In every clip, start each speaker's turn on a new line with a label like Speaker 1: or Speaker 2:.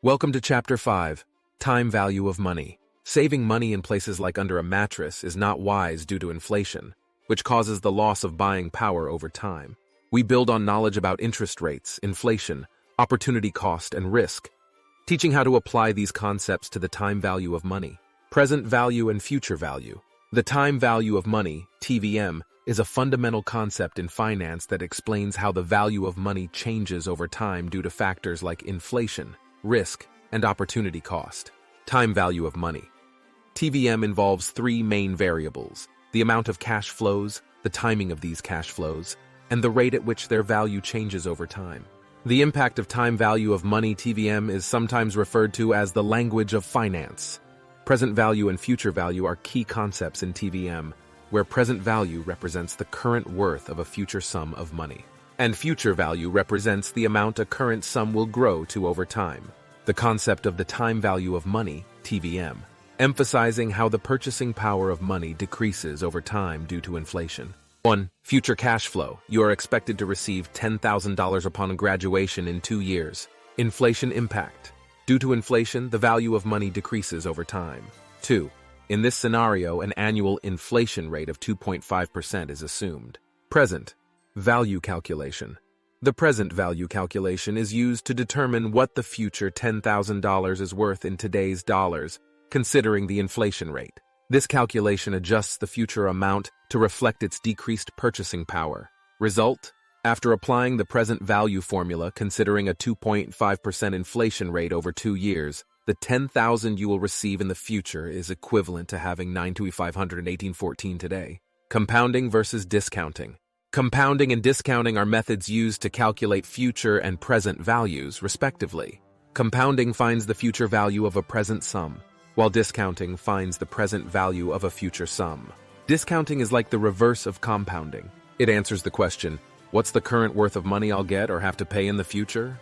Speaker 1: Welcome to Chapter 5, Time Value of Money. Saving money in places like under a mattress is not wise due to inflation, which causes the loss of buying power over time. We build on knowledge about interest rates, inflation, opportunity cost, and risk, teaching how to apply these concepts to the time value of money, present value and future value. The time value of money, TVM, is a fundamental concept in finance that explains how the value of money changes over time due to factors like inflation, risk, and opportunity cost. Time value of money. TVM involves three main variables: the amount of cash flows, the timing of these cash flows, and the rate at which their value changes over time. The impact of time value of money TVM is sometimes referred to as the language of finance. Present value and future value are key concepts in TVM, where present value represents the current worth of a future sum of money, and future value represents the amount a current sum will grow to over time. The concept of the time value of money, TVM, emphasizing how the purchasing power of money decreases over time due to inflation. 1. Future cash flow. You are expected to receive $10,000 upon graduation in 2 years. Inflation impact. Due to inflation, the value of money decreases over time. 2. In this scenario, an annual inflation rate of 2.5% is assumed. Present value calculation. The present value calculation is used to determine what the future $10,000 is worth in today's dollars, considering the inflation rate. This calculation adjusts the future amount to reflect its decreased purchasing power. Result: after applying the present value formula considering a 2.5% inflation rate over 2 years, the $10,000 you will receive in the future is equivalent to having $9,518.14 today. Compounding versus discounting. Compounding and discounting are methods used to calculate future and present values, respectively. Compounding finds the future value of a present sum, while discounting finds the present value of a future sum. Discounting is like the reverse of compounding. It answers the question, what's the current worth of money I'll get or have to pay in the future?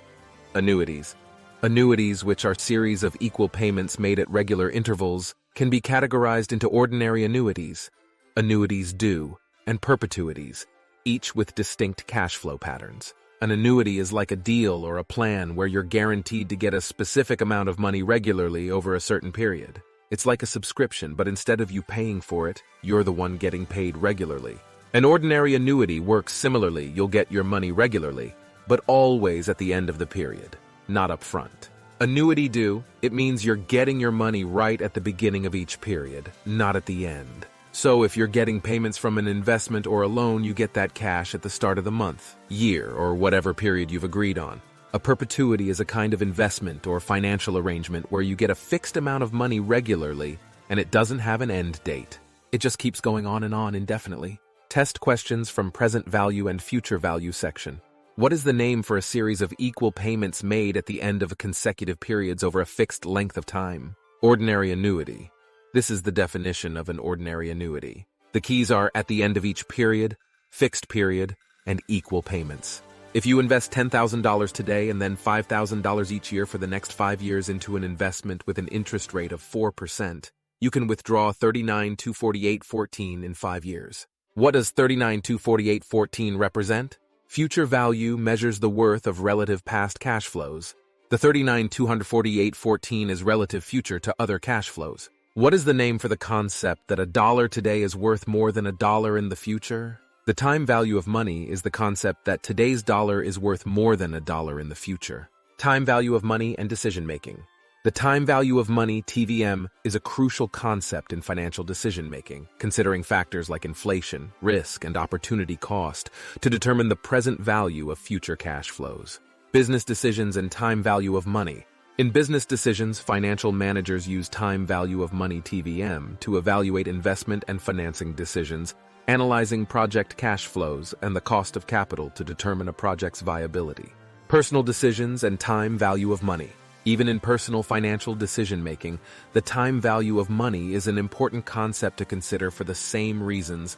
Speaker 1: Annuities. Annuities, which are series of equal payments made at regular intervals, can be categorized into ordinary annuities, annuities due, and perpetuities, each with distinct cash flow patterns. An annuity is like a deal or a plan where you're guaranteed to get a specific amount of money regularly over a certain period. It's like a subscription, but instead of you paying for it, you're the one getting paid regularly. An ordinary annuity works similarly. You'll get your money regularly, but always at the end of the period, not up front. Annuity due, it means you're getting your money right at the beginning of each period, not at the end. So if you're getting payments from an investment or a loan, you get that cash at the start of the month, year, or whatever period you've agreed on. A perpetuity is a kind of investment or financial arrangement where you get a fixed amount of money regularly, and it doesn't have an end date. It just keeps going on and on indefinitely. Test questions from present value and future value section. What is the name for a series of equal payments made at the end of consecutive periods over a fixed length of time? Ordinary annuity. This is the definition of an ordinary annuity. The keys are at the end of each period, fixed period, and equal payments. If you invest $10,000 today and then $5,000 each year for the next 5 years into an investment with an interest rate of 4%, you can withdraw $39,248.14 in 5 years. What does $39,248.14 represent? Future value measures the worth of relative past cash flows. The $39,248.14 is relative future to other cash flows. What is the name for the concept that a dollar today is worth more than a dollar in the future? The time value of money is the concept that today's dollar is worth more than a dollar in the future. Time value of money and decision-making. The time value of money, TVM, is a crucial concept in financial decision-making, considering factors like inflation, risk, and opportunity cost to determine the present value of future cash flows. Business decisions and time value of money. In business decisions, financial managers use time value of money TVM to evaluate investment and financing decisions, analyzing project cash flows and the cost of capital to determine a project's viability. Personal decisions and time value of money. Even in personal financial decision-making, the time value of money is an important concept to consider for the same reasons.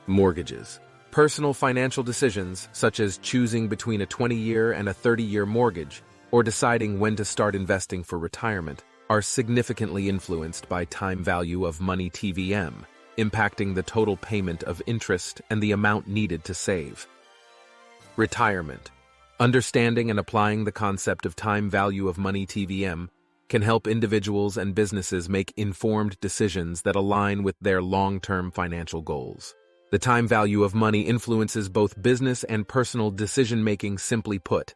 Speaker 1: Mortgages. Personal financial decisions, such as choosing between a 20-year and a 30-year mortgage, or deciding when to start investing for retirement, are significantly influenced by time value of money TVM, impacting the total payment of interest and the amount needed to save. Retirement. Understanding and applying the concept of time value of money (TVM) can help individuals and businesses make informed decisions that align with their long-term financial goals. The time value of money influences both business and personal decision-making. Simply put,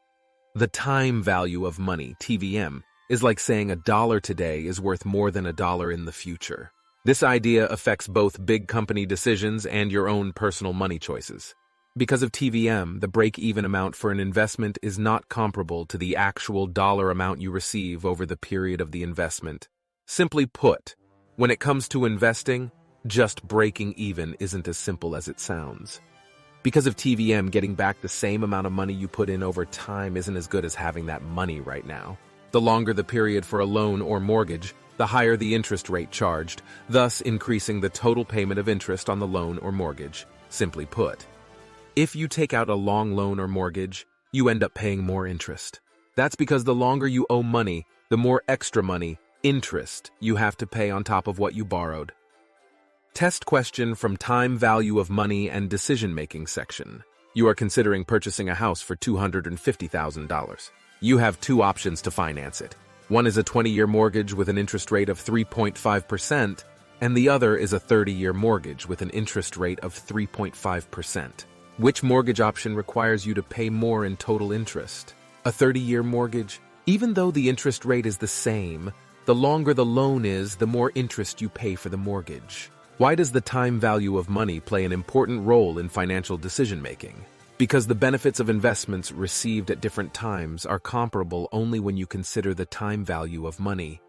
Speaker 1: the time value of money (TVM) is like saying $1 today is worth more than $1 in the future. This idea affects both big company decisions and your own personal money choices. Because of TVM, the break-even amount for an investment is not comparable to the actual dollar amount you receive over the period of the investment. Simply put, when it comes to investing, just breaking even isn't as simple as it sounds. Because of TVM, getting back the same amount of money you put in over time isn't as good as having that money right now. The longer the period for a loan or mortgage, the higher the interest rate charged, thus increasing the total payment of interest on the loan or mortgage. Simply put, if you take out a long loan or mortgage, you end up paying more interest. That's because the longer you owe money, the more extra money, interest, you have to pay on top of what you borrowed. Test question from Time Value of Money and Decision-Making section. You are considering purchasing a house for $250,000. You have two options to finance it. One is a 20-year mortgage with an interest rate of 3.5%, and the other is a 30-year mortgage with an interest rate of 3.5%. Which mortgage option requires you to pay more in total interest? A 30-year mortgage? Even though the interest rate is the same, the longer the loan is, the more interest you pay for the mortgage. Why does the time value of money play an important role in financial decision-making? Because the benefits of investments received at different times are comparable only when you consider the time value of money.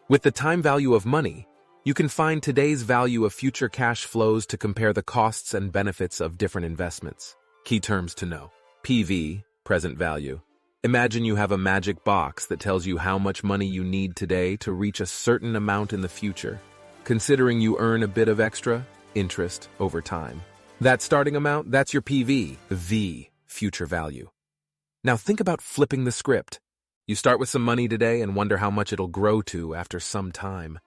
Speaker 1: With the time value of money, you can find today's value of future cash flows to compare the costs and benefits of different investments. Key terms to know. PV, present value. Imagine you have a magic box that tells you how much money you need today to reach a certain amount in the future, considering you earn a bit of extra interest over time. That starting amount, that's your PV, V, future value. Now think about flipping the script. You start with some money today and wonder how much it'll grow to after some time,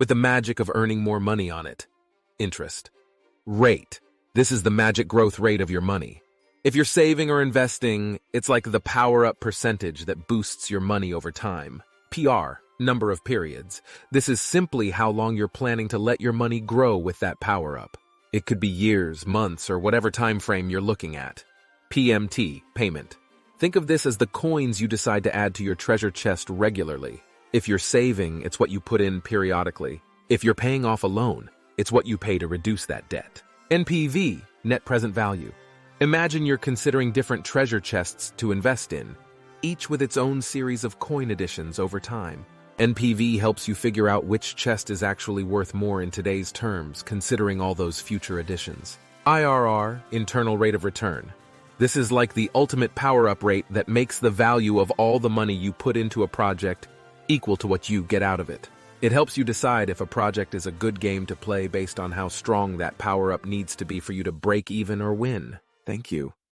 Speaker 1: with the magic of earning more money on it. Interest. Rate. This is the magic growth rate of your money. If you're saving or investing, it's like the power-up percentage that boosts your money over time. PR. Number of periods. This is simply how long you're planning to let your money grow with that power-up. It could be years, months, or whatever time frame you're looking at. PMT, payment. Think of this as the coins you decide to add to your treasure chest regularly. If you're saving, it's what you put in periodically. If you're paying off a loan, it's what you pay to reduce that debt. NPV, net present value. Imagine you're considering different treasure chests to invest in, each with its own series of coin additions over time. NPV helps you figure out which chest is actually worth more in today's terms, considering all those future additions. IRR, internal rate of return. This is like the ultimate power-up rate that makes the value of all the money you put into a project equal to what you get out of it. It helps you decide if a project is a good game to play based on how strong that power-up needs to be for you to break even or win. Thank you.